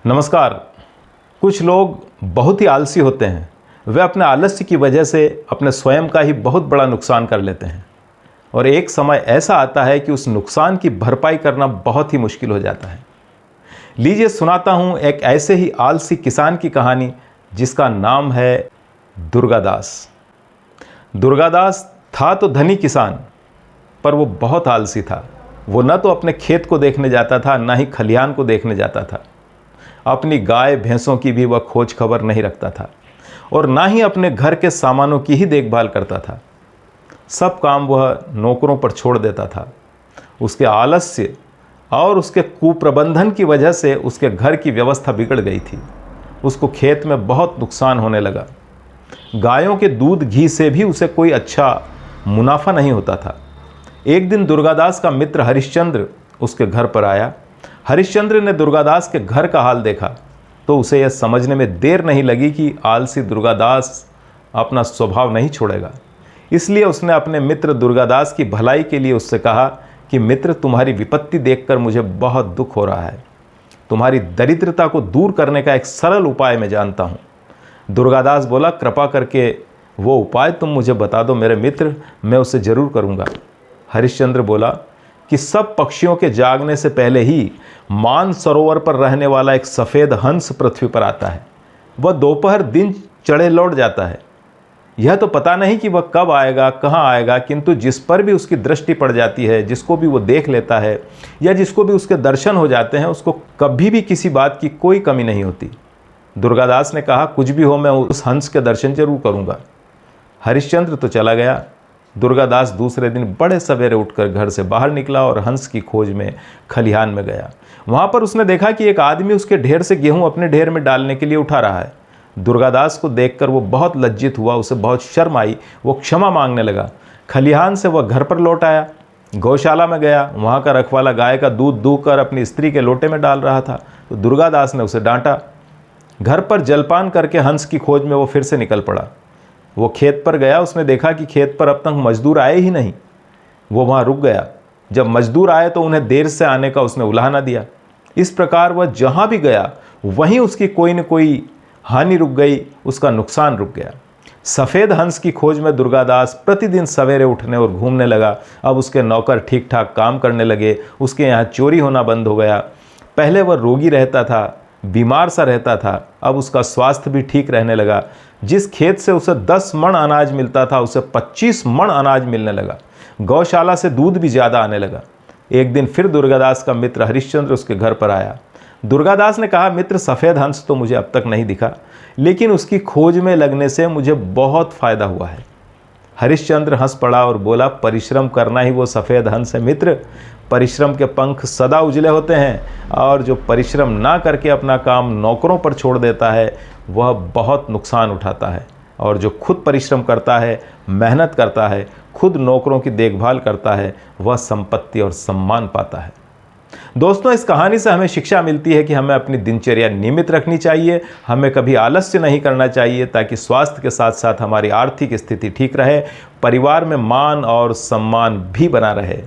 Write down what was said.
नमस्कार। कुछ लोग बहुत ही आलसी होते हैं। वे अपने आलस्य की वजह से अपने स्वयं का ही बहुत बड़ा नुकसान कर लेते हैं और एक समय ऐसा आता है कि उस नुकसान की भरपाई करना बहुत ही मुश्किल हो जाता है। लीजिए सुनाता हूँ एक ऐसे ही आलसी किसान की कहानी जिसका नाम है दुर्गादास। दुर्गादास था तो धनी किसान, पर वो बहुत आलसी था। वो न तो अपने खेत को देखने जाता था, न ही खलिहान को देखने जाता था। अपनी गाय भैंसों की भी वह खोज खबर नहीं रखता था और ना ही अपने घर के सामानों की ही देखभाल करता था। सब काम वह नौकरों पर छोड़ देता था। उसके आलस्य और उसके कुप्रबंधन की वजह से उसके घर की व्यवस्था बिगड़ गई थी। उसको खेत में बहुत नुकसान होने लगा। गायों के दूध घी से भी उसे कोई अच्छा मुनाफा नहीं होता था। एक दिन दुर्गादास का मित्र हरिश्चंद्र उसके घर पर आया। हरिश्चंद्र ने दुर्गादास के घर का हाल देखा तो उसे यह समझने में देर नहीं लगी कि आलसी दुर्गादास अपना स्वभाव नहीं छोड़ेगा। इसलिए उसने अपने मित्र दुर्गादास की भलाई के लिए उससे कहा कि मित्र, तुम्हारी विपत्ति देखकर मुझे बहुत दुख हो रहा है। तुम्हारी दरिद्रता को दूर करने का एक सरल उपाय मैं जानता हूँ। दुर्गादास बोला, कृपा करके वो उपाय तुम मुझे बता दो मेरे मित्र, मैं उसे जरूर करूँगा। हरिश्चंद्र बोला कि सब पक्षियों के जागने से पहले ही मान सरोवर पर रहने वाला एक सफ़ेद हंस पृथ्वी पर आता है। वह दोपहर दिन चढ़े लौट जाता है। यह तो पता नहीं कि वह कब आएगा, कहाँ आएगा, किंतु जिस पर भी उसकी दृष्टि पड़ जाती है, जिसको भी वो देख लेता है या जिसको भी उसके दर्शन हो जाते हैं, उसको कभी भी किसी बात की कोई कमी नहीं होती। दुर्गादास ने कहा, कुछ भी हो मैं उस हंस के दर्शन जरूर करूँगा। हरिश्चंद्र तो चला गया। दुर्गादास दूसरे दिन बड़े सवेरे उठकर घर से बाहर निकला और हंस की खोज में खलिहान में गया। वहाँ पर उसने देखा कि एक आदमी उसके ढेर से गेहूँ अपने ढेर में डालने के लिए उठा रहा है। दुर्गादास को देखकर वो बहुत लज्जित हुआ, उसे बहुत शर्म आई। वो क्षमा मांगने लगा। खलिहान से वह घर पर लौट आया। गौशाला में गया। वहाँ का रखवाला गाय का दूध दूहकर अपनी स्त्री के लोटे में डाल रहा था तो दुर्गादास ने उसे डांटा। घर पर जलपान करके हंस की खोज में वो फिर से निकल पड़ा। वो खेत पर गया। उसने देखा कि खेत पर अब तक मजदूर आए ही नहीं। वो वहाँ रुक गया। जब मजदूर आए तो उन्हें देर से आने का उसने उलाहना दिया। इस प्रकार वह जहाँ भी गया वहीं उसकी कोई न कोई हानि रुक गई, उसका नुकसान रुक गया। सफ़ेद हंस की खोज में दुर्गादास प्रतिदिन सवेरे उठने और घूमने लगा। अब उसके नौकर ठीक ठाक काम करने लगे। उसके यहाँ चोरी होना बंद हो गया। पहले वह रोगी रहता था, बीमार सा रहता था, अब उसका स्वास्थ्य भी ठीक रहने लगा। जिस खेत से उसे 10 मण अनाज मिलता था उसे 25 मण अनाज मिलने लगा। गौशाला से दूध भी ज़्यादा आने लगा। एक दिन फिर दुर्गादास का मित्र हरिश्चंद्र उसके घर पर आया। दुर्गादास ने कहा, मित्र, सफ़ेद हंस तो मुझे अब तक नहीं दिखा, लेकिन उसकी खोज में लगने से मुझे बहुत फ़ायदा हुआ है। हरिश्चंद्र हंस पड़ा और बोला, परिश्रम करना ही वो सफ़ेद हंस है मित्र। परिश्रम के पंख सदा उजले होते हैं और जो परिश्रम ना करके अपना काम नौकरों पर छोड़ देता है वह बहुत नुकसान उठाता है, और जो खुद परिश्रम करता है, मेहनत करता है, खुद नौकरों की देखभाल करता है, वह संपत्ति और सम्मान पाता है। दोस्तों, इस कहानी से हमें शिक्षा मिलती है कि हमें अपनी दिनचर्या नियमित रखनी चाहिए। हमें कभी आलस्य नहीं करना चाहिए ताकि स्वास्थ्य के साथ साथ हमारी आर्थिक स्थिति ठीक रहे, परिवार में मान और सम्मान भी बना रहे।